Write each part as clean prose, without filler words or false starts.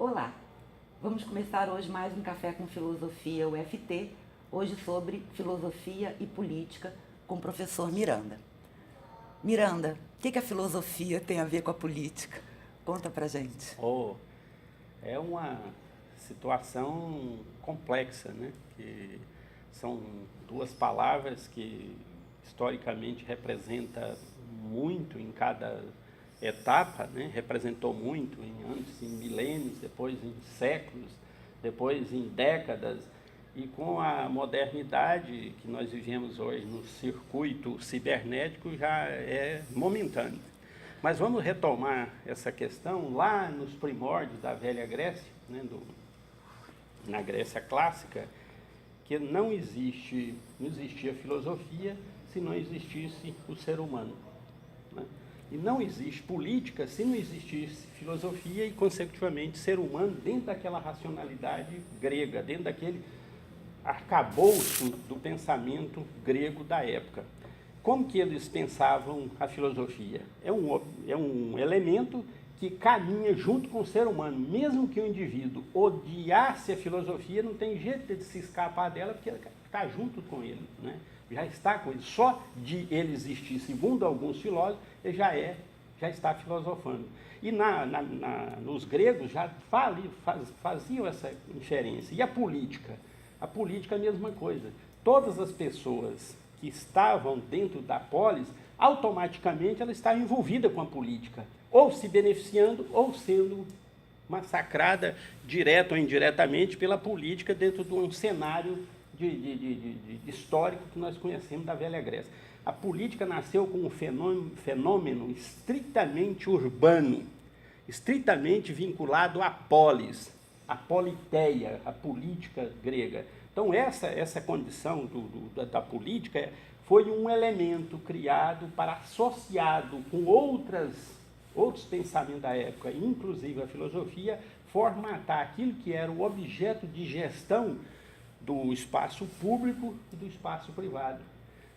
Olá, vamos começar hoje mais um Café com Filosofia UFT, hoje sobre filosofia e política com o professor Miranda. Miranda, o que a filosofia tem a ver com a política? Conta pra gente. É uma situação complexa, né? Que são duas palavras que historicamente representam muito em cada etapa, né? Representou muito antes em milênios, depois em séculos, depois em décadas, e com a modernidade que nós vivemos hoje no circuito cibernético já é momentâneo. Mas vamos retomar essa questão lá nos primórdios da velha Grécia, né? Na Grécia clássica, que não existia filosofia se não existisse o ser humano, né? E não existe política se não existisse filosofia e, consecutivamente, ser humano dentro daquela racionalidade grega, dentro daquele arcabouço do pensamento grego da época. Como que eles pensavam a filosofia? É um elemento que caminha junto com o ser humano. Mesmo que o indivíduo odiasse a filosofia, não tem jeito de se escapar dela, porque ela está junto com ele, né? Já está com ele. Só de ele existir, segundo alguns filósofos, ele já está filosofando. E nos gregos já faziam essa inferência. E a política? A política é a mesma coisa. Todas as pessoas que estavam dentro da polis, automaticamente ela está envolvida com a política, ou se beneficiando, ou sendo massacrada, direta ou indiretamente, pela política dentro de um cenário histórico que nós conhecemos da velha Grécia. A política nasceu como um fenômeno estritamente urbano, estritamente vinculado à polis, à politeia, à política grega. Então, essa condição da política foi um elemento criado associado com outros pensamentos da época, inclusive a filosofia, formatar aquilo que era o objeto de gestão do espaço público e do espaço privado,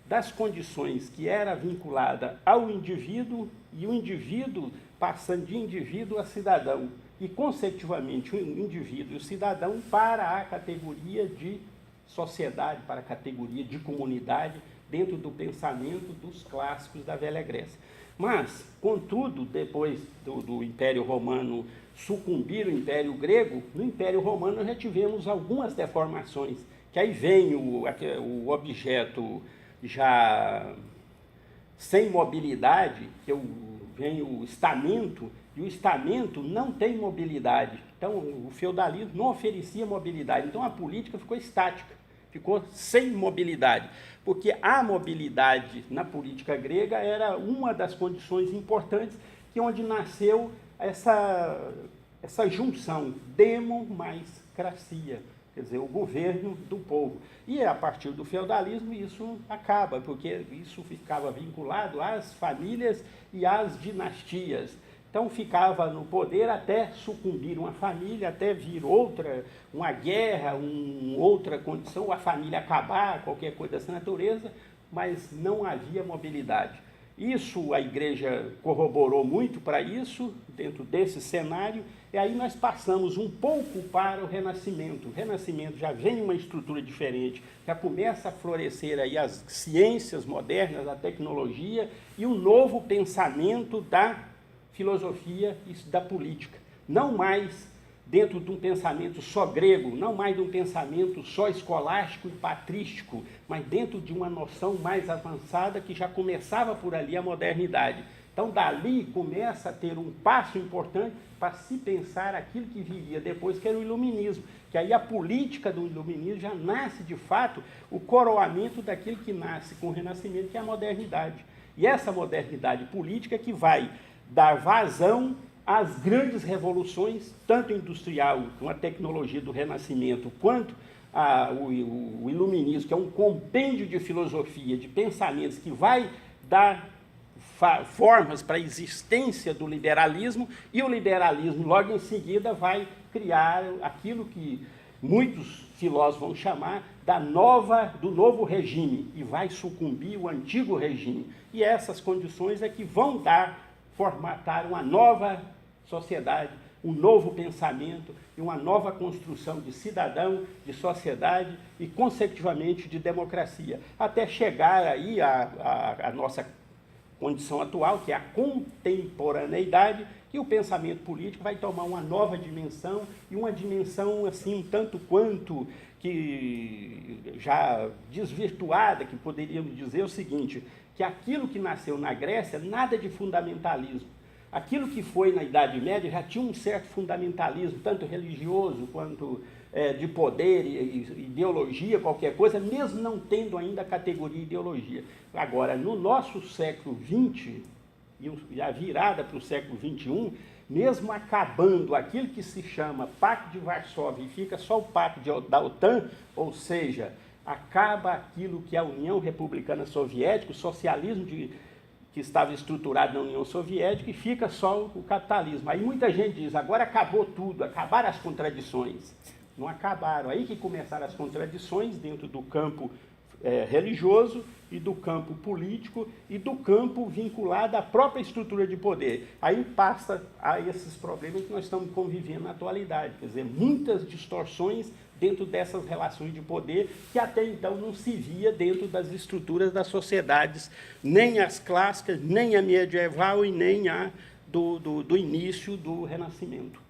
das condições que era vinculada ao indivíduo e o indivíduo passando de indivíduo a cidadão, e, consecutivamente, o indivíduo e o cidadão para a categoria de sociedade, para a categoria de comunidade, dentro do pensamento dos clássicos da velha Grécia. Mas, contudo, depois do Império Romano sucumbir ao Império Grego, no Império Romano já tivemos algumas deformações, que aí vem o objeto já sem mobilidade, vem o estamento, e o estamento não tem mobilidade. Então, o feudalismo não oferecia mobilidade. Então, a política ficou estática, ficou sem mobilidade, porque a mobilidade na política grega era uma das condições importantes, onde nasceu essa junção, demo mais cracia, quer dizer, o governo do povo. E a partir do feudalismo isso acaba, porque isso ficava vinculado às famílias e às dinastias. Então ficava no poder até sucumbir uma família, até vir uma guerra, outra condição, a família acabar, qualquer coisa dessa natureza, mas não havia mobilidade. Isso a igreja corroborou muito para isso, dentro desse cenário, e aí nós passamos um pouco para o Renascimento. O Renascimento já vem uma estrutura diferente, já começa a florescer aí as ciências modernas, a tecnologia e o novo pensamento da filosofia e da política. Não mais dentro de um pensamento só grego, não mais de um pensamento só escolástico e patrístico, mas dentro de uma noção mais avançada que já começava por ali a modernidade. Então, dali começa a ter um passo importante para se pensar aquilo que viria depois, que era o iluminismo, que aí a política do iluminismo já nasce, de fato, o coroamento daquilo que nasce com o Renascimento, que é a modernidade. E essa modernidade política que vai dar vazão às grandes revoluções, tanto industrial, com a tecnologia do Renascimento, quanto o iluminismo, que é um compêndio de filosofia, de pensamentos, que vai dar formas para a existência do liberalismo, e o liberalismo, logo em seguida, vai criar aquilo que muitos filósofos vão chamar do novo regime, e vai sucumbir o antigo regime. E essas condições é que vão formatar uma nova sociedade, um novo pensamento e uma nova construção de cidadão, de sociedade e, consecutivamente, de democracia, até chegar aí à nossa condição atual, que é a contemporaneidade, que o pensamento político vai tomar uma nova dimensão, e uma dimensão, assim, um tanto quanto que já desvirtuada, que poderíamos dizer o seguinte, que aquilo que nasceu na Grécia, nada de fundamentalismo. Aquilo que foi na Idade Média já tinha um certo fundamentalismo, tanto religioso quanto de poder e ideologia, qualquer coisa, mesmo não tendo ainda a categoria ideologia. Agora, no nosso século XX, e a virada para o século XXI, mesmo acabando aquilo que se chama Pacto de Varsóvia e fica só o Pacto da OTAN, ou seja, acaba aquilo que é a União Republicana Soviética, o socialismo que estava estruturado na União Soviética, e fica só o capitalismo. Aí muita gente diz, agora acabou tudo, acabaram as contradições. Não acabaram. Aí que começaram as contradições dentro do campo religioso e do campo político e do campo vinculado à própria estrutura de poder. Aí passa a esses problemas que nós estamos convivendo na atualidade, quer dizer, muitas distorções dentro dessas relações de poder que até então não se via dentro das estruturas das sociedades, nem as clássicas, nem a medieval e nem a do início do Renascimento.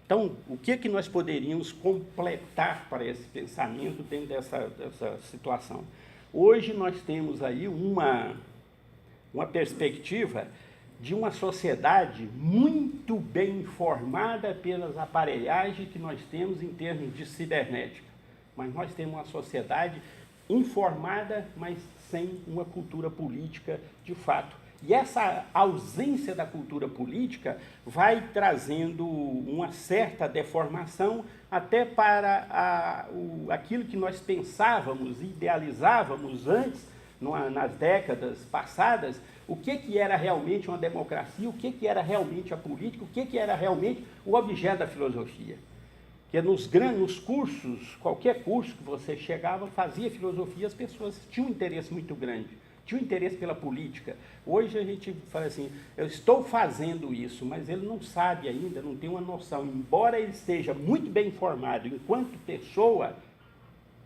Então, o que nós poderíamos completar para esse pensamento dentro dessa situação? Hoje nós temos aí uma perspectiva de uma sociedade muito bem informada pelas aparelhagens que nós temos em termos de cibernética. Mas nós temos uma sociedade informada, mas sem uma cultura política de fato. E essa ausência da cultura política vai trazendo uma certa deformação até para aquilo que nós pensávamos, idealizávamos antes, nas décadas passadas, o que era realmente uma democracia, o que era realmente a política, o que era realmente o objeto da filosofia. Porque nos cursos, qualquer curso que você chegava, fazia filosofia, as pessoas tinham um interesse muito grande. Tinha um interesse pela política. Hoje a gente fala assim, eu estou fazendo isso, mas ele não sabe ainda, não tem uma noção. Embora ele esteja muito bem informado enquanto pessoa,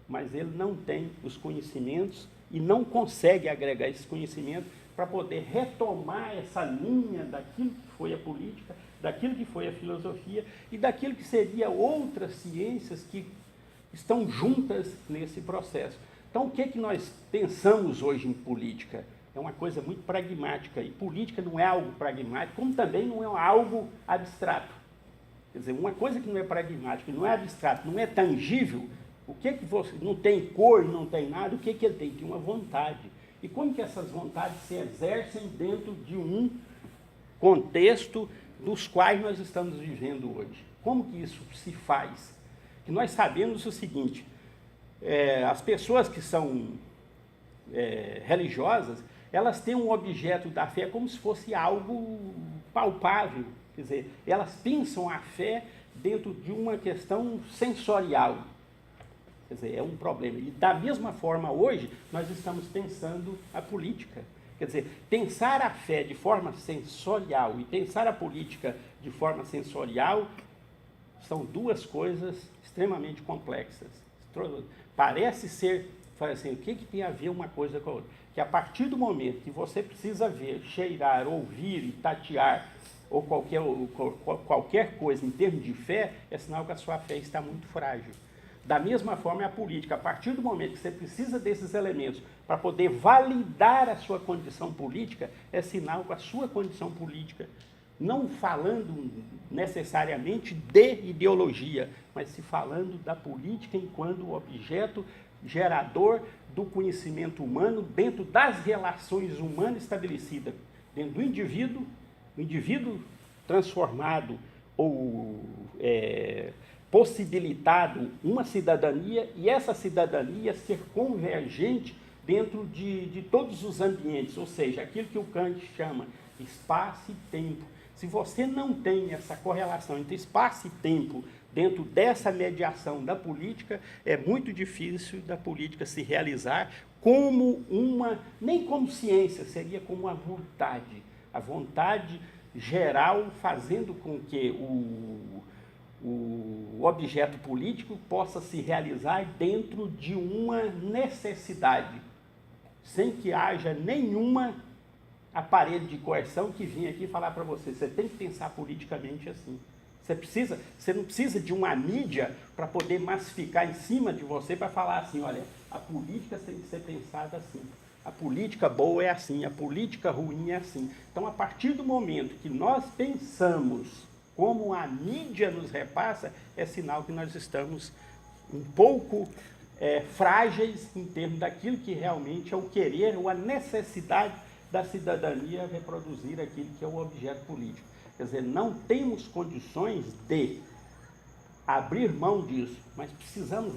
mas ele não tem os conhecimentos e não consegue agregar esses conhecimentos para poder retomar essa linha daquilo que foi a política, daquilo que foi a filosofia e daquilo que seria outras ciências que estão juntas nesse processo. Então, o que nós pensamos hoje em política? É uma coisa muito pragmática, e política não é algo pragmático, como também não é algo abstrato. Quer dizer, uma coisa que não é pragmática, não é abstrato, não é tangível, o que você não tem cor, não tem nada, o que ele tem? Tem uma vontade. E como que essas vontades se exercem dentro de um contexto dos quais nós estamos vivendo hoje? Como que isso se faz? Que nós sabemos o seguinte, as pessoas que são religiosas, elas têm um objeto da fé como se fosse algo palpável, quer dizer, elas pensam a fé dentro de uma questão sensorial, quer dizer, é um problema. E da mesma forma hoje, nós estamos pensando a política, quer dizer, pensar a fé de forma sensorial e pensar a política de forma sensorial são duas coisas extremamente complexas. Parece ser, assim, o que tem a ver uma coisa com a outra? Que a partir do momento que você precisa ver, cheirar, ouvir e tatear, ou qualquer coisa em termos de fé, é sinal que a sua fé está muito frágil. Da mesma forma é a política. A partir do momento que você precisa desses elementos para poder validar a sua condição política, é sinal que a sua condição política, não falando necessariamente de ideologia, mas se falando da política enquanto objeto gerador do conhecimento humano dentro das relações humanas estabelecidas dentro do indivíduo transformado ou possibilitado uma cidadania, e essa cidadania ser convergente dentro de todos os ambientes, ou seja, aquilo que o Kant chama espaço e tempo. Se você não tem essa correlação entre espaço e tempo dentro dessa mediação da política, é muito difícil da política se realizar como nem como ciência, seria como a vontade geral, fazendo com que o objeto político possa se realizar dentro de uma necessidade, sem que haja nenhuma aparelho de coerção que vinha aqui falar para você, você tem que pensar politicamente assim. Você não precisa de uma mídia para poder massificar em cima de você para falar assim, olha, a política tem que ser pensada assim. A política boa é assim, a política ruim é assim. Então, a partir do momento que nós pensamos como a mídia nos repassa, é sinal que nós estamos um pouco frágeis em termos daquilo que realmente é o querer ou a necessidade da cidadania reproduzir aquilo que é o objeto político. Quer dizer, não temos condições de abrir mão disso, mas precisamos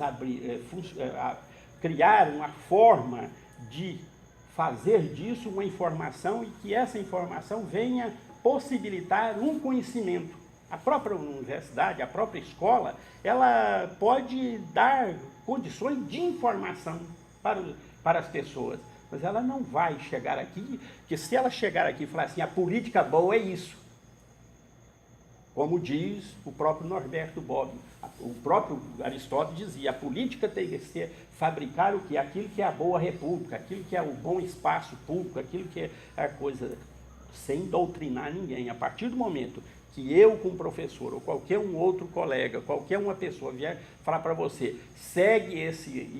criar uma forma de fazer disso uma informação e que essa informação venha possibilitar um conhecimento. A própria universidade, a própria escola, ela pode dar condições de informação para as pessoas, mas ela não vai chegar aqui, porque se ela chegar aqui e falar assim, a política boa é isso, como diz o próprio Norberto Bobbio, o próprio Aristóteles dizia, a política tem que ser fabricar o quê? Aquilo que é a boa república, aquilo que é o bom espaço público, aquilo que é a coisa, sem doutrinar ninguém. A partir do momento que eu, como professor, ou qualquer um outro colega, qualquer uma pessoa vier falar para você, segue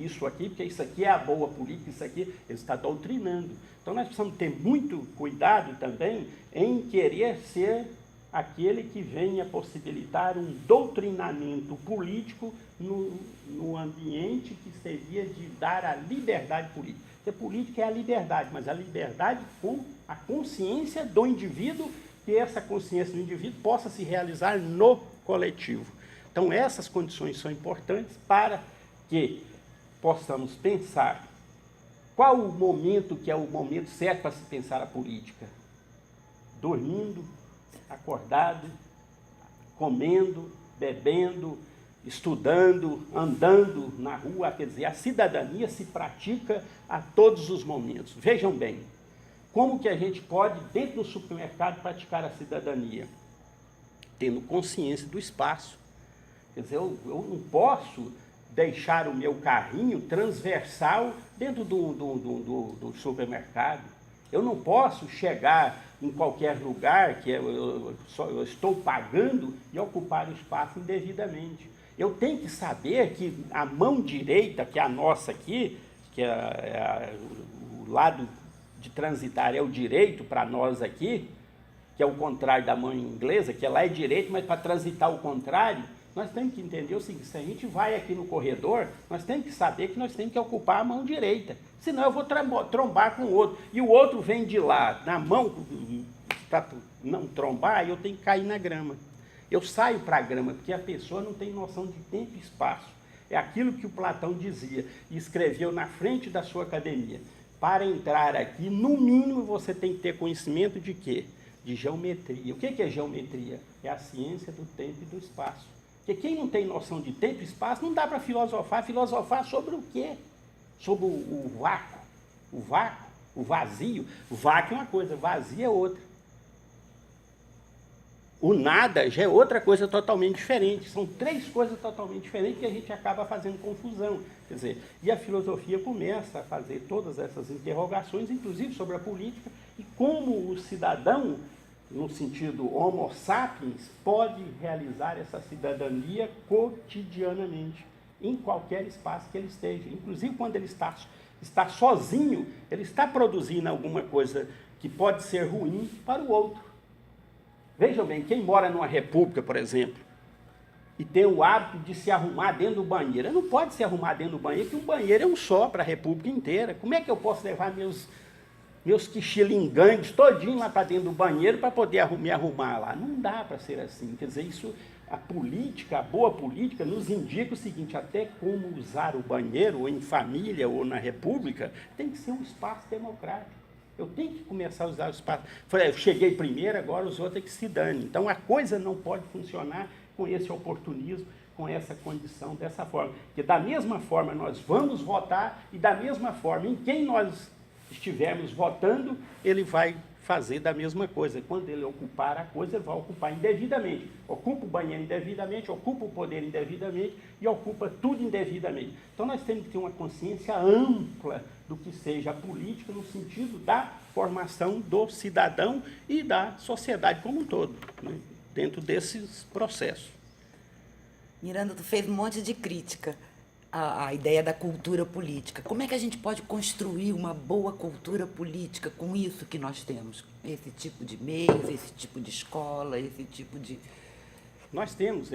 isso aqui, porque isso aqui é a boa política, isso aqui, ele está doutrinando. Então nós precisamos ter muito cuidado também em querer ser aquele que venha possibilitar um doutrinamento político no ambiente que seria de dar a liberdade política. Porque política é a liberdade, mas a liberdade com a consciência do indivíduo, que essa consciência do indivíduo possa se realizar no coletivo. Então, essas condições são importantes para que possamos pensar qual o momento que é o momento certo para se pensar a política. Dormindo, acordado, comendo, bebendo, estudando, andando na rua, quer dizer, a cidadania se pratica a todos os momentos. Vejam bem, como que a gente pode, dentro do supermercado, praticar a cidadania? Tendo consciência do espaço. Quer dizer, eu não posso deixar o meu carrinho transversal dentro do supermercado. Eu não posso chegar em qualquer lugar que eu estou pagando e ocupar o espaço indevidamente. Eu tenho que saber que a mão direita, que é a nossa aqui, que o lado de transitar é o direito para nós aqui, que é o contrário da mão inglesa, que lá é direito, mas para transitar o contrário, nós temos que entender o seguinte, se a gente vai aqui no corredor, nós temos que saber que nós temos que ocupar a mão direita, senão eu vou trombar com o outro, e o outro vem de lá, na mão, para não trombar, eu tenho que cair na grama. Eu saio para a grama, porque a pessoa não tem noção de tempo e espaço. É aquilo que o Platão dizia, e escreveu na frente da sua academia. Para entrar aqui, no mínimo, você tem que ter conhecimento de quê? De geometria. O que é geometria? É a ciência do tempo e do espaço. Porque quem não tem noção de tempo e espaço, não dá para filosofar. Filosofar sobre o quê? Sobre o vácuo. O vácuo, o vazio. O vácuo é uma coisa, vazio é outra. O nada já é outra coisa totalmente diferente. São três coisas totalmente diferentes que a gente acaba fazendo confusão. Quer dizer, e a filosofia começa a fazer todas essas interrogações, inclusive sobre a política, e como o cidadão, no sentido homo sapiens, pode realizar essa cidadania cotidianamente, em qualquer espaço que ele esteja. Inclusive, quando ele está sozinho, ele está produzindo alguma coisa que pode ser ruim para o outro. Vejam bem, quem mora numa república, por exemplo, e tem o hábito de se arrumar dentro do banheiro, ele não pode se arrumar dentro do banheiro, porque um banheiro é um só para a república inteira. Como é que eu posso levar meus quixilingangues todinho lá para dentro do banheiro para poder me arrumar lá? Não dá para ser assim. Quer dizer, isso, a política, a boa política, nos indica o seguinte, até como usar o banheiro, ou em família, ou na república, tem que ser um espaço democrático. Eu tenho que começar a usar o espaço. Eu cheguei primeiro, agora os outros é que se dane. Então, a coisa não pode funcionar com esse oportunismo, com essa condição, dessa forma. Porque, da mesma forma, nós vamos votar e, da mesma forma, em quem nós estivermos votando, ele vai fazer da mesma coisa. Quando ele ocupar a coisa, ele vai ocupar indevidamente. Ocupa o banheiro indevidamente, ocupa o poder indevidamente e ocupa tudo indevidamente. Então, nós temos que ter uma consciência ampla do que seja a política no sentido da formação do cidadão e da sociedade como um todo, né, dentro desses processos. Miranda, tu fez um monte de crítica à ideia da cultura política. Como é que a gente pode construir uma boa cultura política com isso que nós temos? Esse tipo de meios, esse tipo de escola, esse tipo de... Nós temos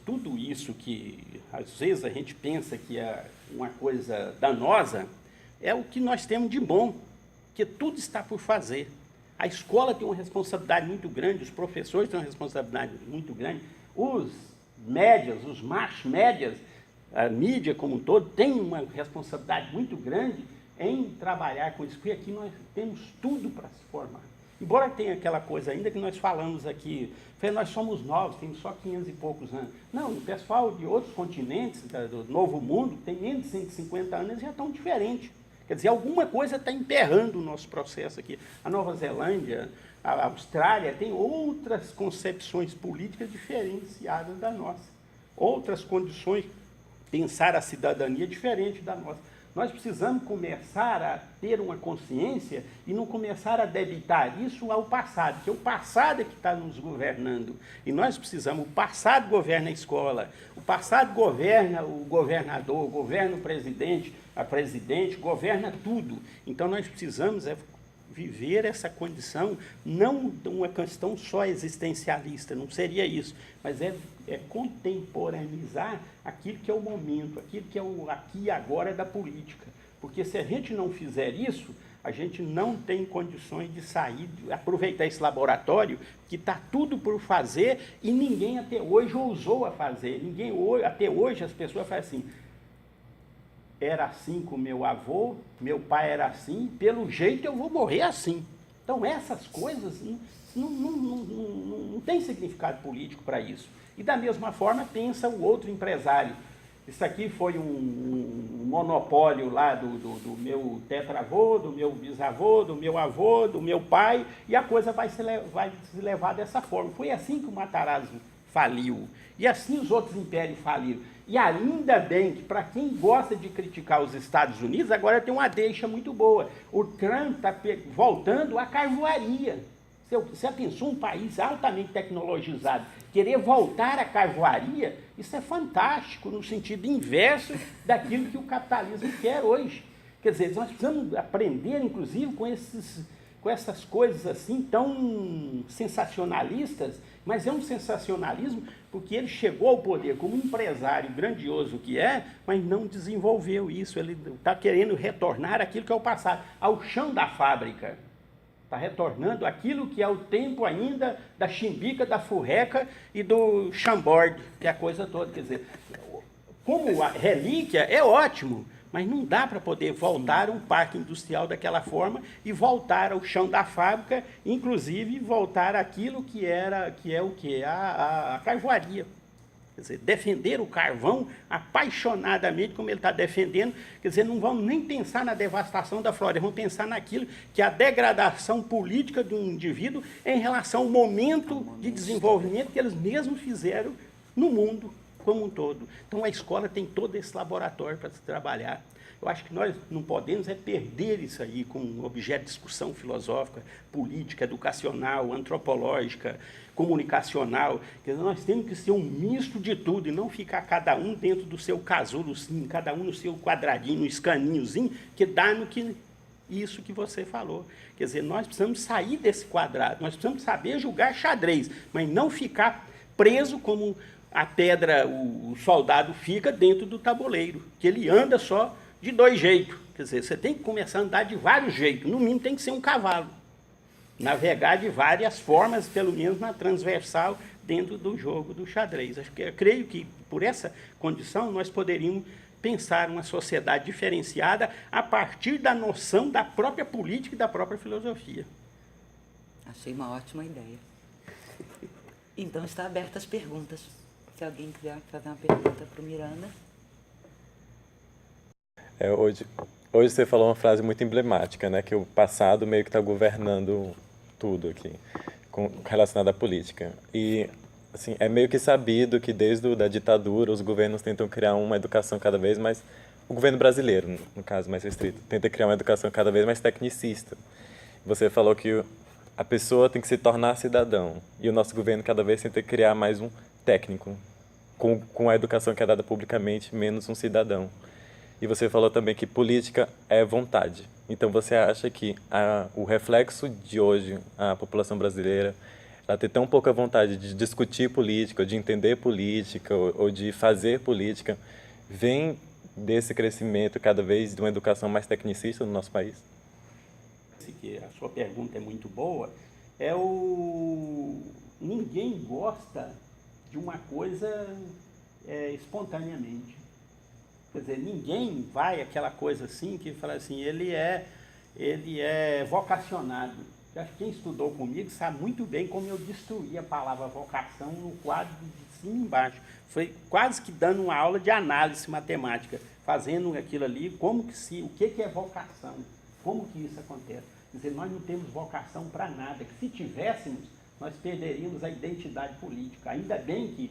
tudo isso que às vezes a gente pensa que é uma coisa danosa, é o que nós temos de bom, que tudo está por fazer. A escola tem uma responsabilidade muito grande, os professores têm uma responsabilidade muito grande, os médias, os mass médias, a mídia como um todo tem uma responsabilidade muito grande em trabalhar com isso, porque aqui nós temos tudo para se formar. Embora tenha aquela coisa ainda que nós falamos aqui, nós somos novos, temos só 500 e poucos anos. Não, o pessoal de outros continentes, do Novo Mundo, tem menos de 150 anos, eles já estão diferentes. Quer dizer, alguma coisa está emperrando o nosso processo aqui. A Nova Zelândia, a Austrália, tem outras concepções políticas diferenciadas da nossa. Outras condições, pensar a cidadania diferente da nossa. Nós precisamos começar a ter uma consciência e não começar a debitar isso ao passado, porque o passado é que está nos governando. E nós precisamos, o passado governa a escola, o passado governa o governador, governa o presidente, a presidente, governa tudo. Então nós precisamos viver essa condição, não uma questão só existencialista, não seria isso, mas é contemporaneizar aquilo que é o momento, aquilo que é o aqui e agora da política. Porque se a gente não fizer isso, a gente não tem condições de sair, de aproveitar esse laboratório que está tudo por fazer e ninguém até hoje ousou a fazer. Até hoje as pessoas fazem assim, era assim com meu avô, meu pai era assim, pelo jeito eu vou morrer assim. Então essas coisas não tem significado político para isso. E da mesma forma pensa o outro empresário. Isso aqui foi um monopólio lá do meu tetravô, do meu bisavô, do meu avô, do meu pai, e a coisa vai se levar dessa forma. Foi assim que o Matarazzo faliu. E assim os outros impérios faliram. E ainda bem que, para quem gosta de criticar os Estados Unidos, agora tem uma deixa muito boa. O Trump está voltando à carvoaria. Você pensou um país altamente tecnologizado querer voltar à carvoaria? Isso é fantástico, no sentido inverso daquilo que o capitalismo quer hoje. Quer dizer, nós precisamos aprender, inclusive, com essas coisas assim tão sensacionalistas, mas é um sensacionalismo porque ele chegou ao poder como um empresário grandioso que é, mas não desenvolveu isso. Ele está querendo retornar aquilo que é o passado, ao chão da fábrica. Está retornando aquilo que é o tempo ainda da chimbica, da furreca e do chambord, que é a coisa toda. Quer dizer, como a relíquia é ótimo, mas não dá para poder voltar a um parque industrial daquela forma e voltar ao chão da fábrica, inclusive voltar àquilo que é o quê? A carvoaria. Quer dizer, defender o carvão apaixonadamente, como ele está defendendo, quer dizer, não vamos nem pensar na devastação da floresta, vamos pensar naquilo que é a degradação política de um indivíduo em relação ao momento de desenvolvimento que eles mesmos fizeram no mundo como um todo. Então a escola tem todo esse laboratório para se trabalhar. Eu acho que nós não podemos perder isso aí como objeto de discussão filosófica, política, educacional, antropológica, comunicacional. Quer dizer, nós temos que ser um misto de tudo e não ficar cada um dentro do seu casulozinho, cada um no seu quadradinho, no escaninhozinho, que dá no que isso que você falou. Quer dizer, nós precisamos sair desse quadrado, nós precisamos saber julgar xadrez, mas não ficar preso como a pedra, o soldado fica dentro do tabuleiro, que ele anda só de dois jeitos. Quer dizer, você tem que começar a andar de vários jeitos, no mínimo tem que ser um cavalo. Navegar de várias formas, pelo menos na transversal, dentro do jogo do xadrez. Eu creio que, por essa condição, nós poderíamos pensar uma sociedade diferenciada a partir da noção da própria política e da própria filosofia. Achei uma ótima ideia. Então, está aberta as perguntas. Se alguém quiser fazer uma pergunta para o Miranda. Hoje você falou uma frase muito emblemática, né? Que o passado meio que está governando tudo aqui relacionado à política. E assim, é meio que sabido que desde a ditadura os governos tentam criar uma educação cada vez mais, o governo brasileiro, no caso mais restrito, tenta criar uma educação cada vez mais tecnicista. Você falou que a pessoa tem que se tornar cidadão, e o nosso governo cada vez tenta criar mais um técnico, com a educação que é dada publicamente, menos um cidadão. E você falou também que política é vontade. Então você acha que o reflexo de hoje, a população brasileira, ela tem tão pouca vontade de discutir política, ou de entender política, ou de fazer política, vem desse crescimento cada vez de uma educação mais tecnicista no nosso país? Que a sua pergunta é muito boa, ninguém gosta de uma coisa espontaneamente. Quer dizer, ninguém vai aquela coisa assim que fala assim, ele é vocacionado. Acho que quem estudou comigo sabe muito bem como eu destruí a palavra vocação no quadro de cima e embaixo. Foi quase que dando uma aula de análise matemática, fazendo aquilo ali, o que é vocação, como que isso acontece. Quer dizer, nós não temos vocação para nada, que se tivéssemos, nós perderíamos a identidade política. Ainda bem que,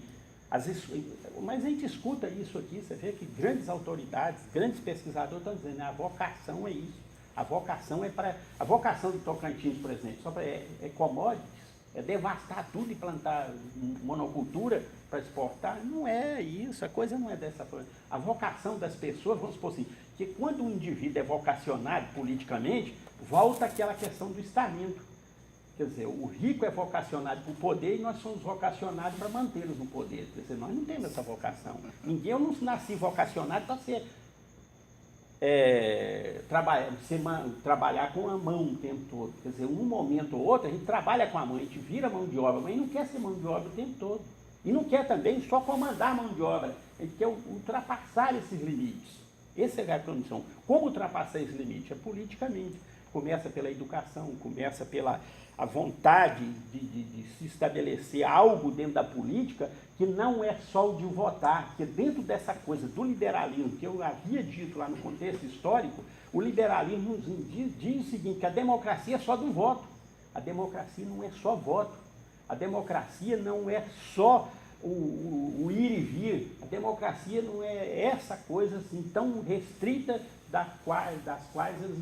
mas a gente escuta isso aqui, você vê que grandes autoridades, grandes pesquisadores estão dizendo, a vocação é isso. A vocação do Tocantins, por exemplo, é commodities, é devastar tudo e plantar monocultura para exportar. Não é isso, a coisa não é dessa forma. A vocação das pessoas, vamos supor assim, que quando um indivíduo é vocacionado politicamente, volta aquela questão do estamento. Quer dizer, o rico é vocacionado para o poder e nós somos vocacionados para mantê-los no poder. Quer dizer, nós não temos essa vocação. Eu não nasci vocacionado para ser... trabalhar com a mão o tempo todo. Quer dizer, um momento ou outro, a gente trabalha com a mão, a gente vira mão de obra, mas não quer ser mão de obra o tempo todo. E não quer também só comandar a mão de obra, a gente quer ultrapassar esses limites. Essa é a condição. Como ultrapassar esse limite? É politicamente. Começa pela educação, começa pela a vontade de se estabelecer algo dentro da política que não é só o de votar, que dentro dessa coisa do liberalismo, que eu havia dito lá no contexto histórico, o liberalismo diz o seguinte, que a democracia é só do voto. A democracia não é só voto. A democracia não é só o ir e vir. A democracia não é essa coisa assim tão restrita das quais eles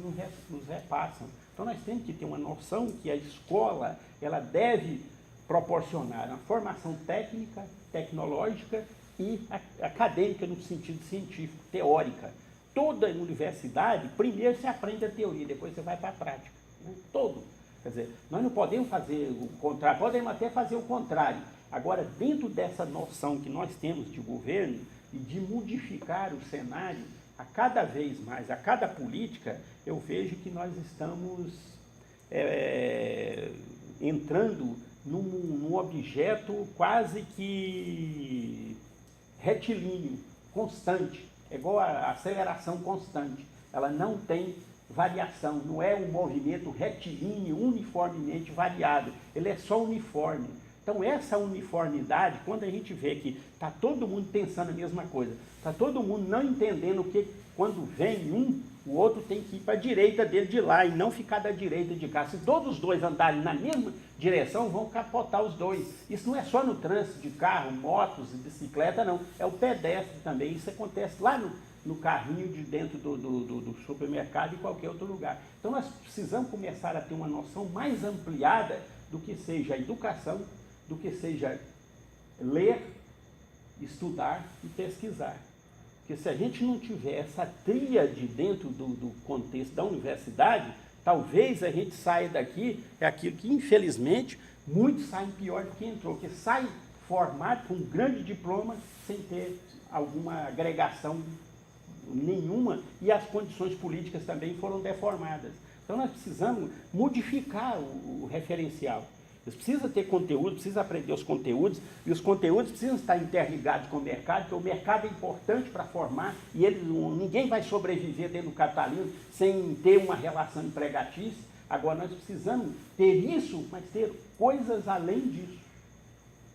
nos repassam. Então nós temos que ter uma noção que a escola ela deve proporcionar uma formação técnica, tecnológica e acadêmica no sentido científico, teórica. Toda universidade, primeiro você aprende a teoria, depois você vai para a prática. Né? Todo. Quer dizer, nós não podemos fazer o contrário, podemos até fazer o contrário. Agora, dentro dessa noção que nós temos de governo e de modificar o cenário, a cada vez mais, a cada política, eu vejo que nós estamos entrando num objeto quase que retilíneo, constante, é igual a aceleração constante. Ela não tem variação, não é um movimento retilíneo uniformemente variado, ele é só uniforme. Então, essa uniformidade, quando a gente vê que está todo mundo pensando a mesma coisa, está todo mundo não entendendo que quando vem o outro tem que ir para a direita dele de lá e não ficar da direita de cá. Se todos os dois andarem na mesma direção, vão capotar os dois. Isso não é só no trânsito de carro, motos e bicicleta, não. É o pedestre também. Isso acontece lá no carrinho de dentro do supermercado e qualquer outro lugar. Então, nós precisamos começar a ter uma noção mais ampliada do que seja a educação, do que seja ler, estudar e pesquisar. Porque se a gente não tiver essa tríade dentro do contexto da universidade, talvez a gente saia daqui, é aquilo que infelizmente muitos saem pior do que entrou, porque sai formado com um grande diploma sem ter alguma agregação nenhuma e as condições políticas também foram deformadas. Então nós precisamos modificar o referencial. Eles precisam ter conteúdo, precisam aprender os conteúdos, e os conteúdos precisam estar interligados com o mercado, porque o mercado é importante para formar, e ninguém vai sobreviver dentro do capitalismo sem ter uma relação empregatícia. Agora, nós precisamos ter isso, mas ter coisas além disso.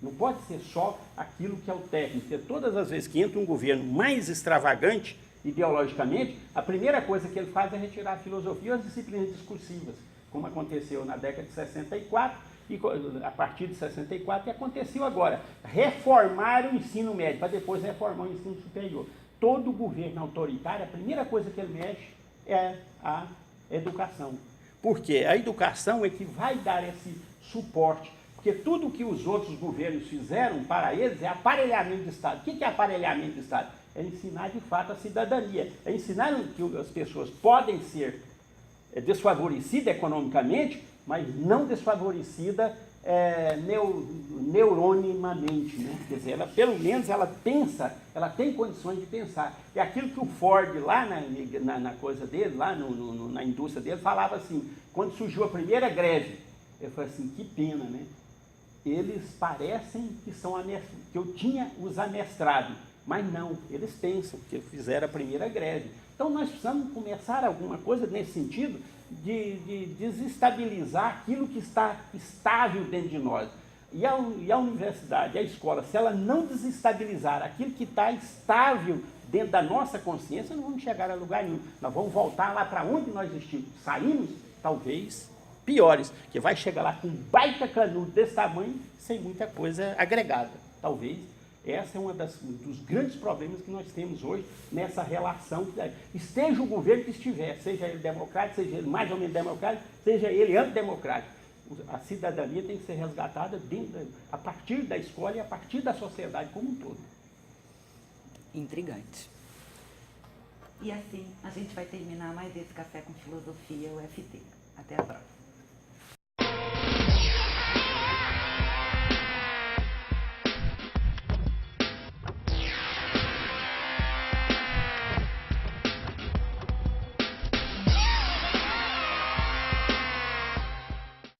Não pode ser só aquilo que é o técnico, porque todas as vezes que entra um governo mais extravagante, ideologicamente, a primeira coisa que ele faz é retirar a filosofia e as disciplinas discursivas. como aconteceu na década de 64, e a partir de 64, e aconteceu agora. Reformar o ensino médio, para depois reformar o ensino superior. Todo governo autoritário, a primeira coisa que ele mexe é a educação. Porque a educação é que vai dar esse suporte. Porque tudo que os outros governos fizeram para eles é aparelhamento de Estado. O que é aparelhamento de Estado? É ensinar de fato a cidadania. É ensinar que as pessoas podem ser desfavorecidas economicamente, mas não desfavorecida neuronimamente, né? Quer dizer, ela, pelo menos ela pensa, ela tem condições de pensar. É aquilo que o Ford, lá na coisa dele, lá na indústria dele, falava assim, quando surgiu a primeira greve, ele falou assim, que pena, né? Eles parecem que eu tinha os amestrado, mas não, eles pensam que fizeram a primeira greve. Então nós precisamos começar alguma coisa nesse sentido de desestabilizar aquilo que está estável dentro de nós. E a universidade, a escola, se ela não desestabilizar aquilo que está estável dentro da nossa consciência, não vamos chegar a lugar nenhum. Nós vamos voltar lá para onde nós saímos, talvez piores, que vai chegar lá com um baita canudo desse tamanho, sem muita coisa agregada. Talvez essa é um dos grandes problemas que nós temos hoje nessa relação. Esteja o governo que estiver, seja ele democrático, seja ele mais ou menos democrático, seja ele antidemocrático. A cidadania tem que ser resgatada a partir da escola e a partir da sociedade como um todo. Intrigante. E assim, a gente vai terminar mais esse Café com Filosofia UFT. Até a próxima.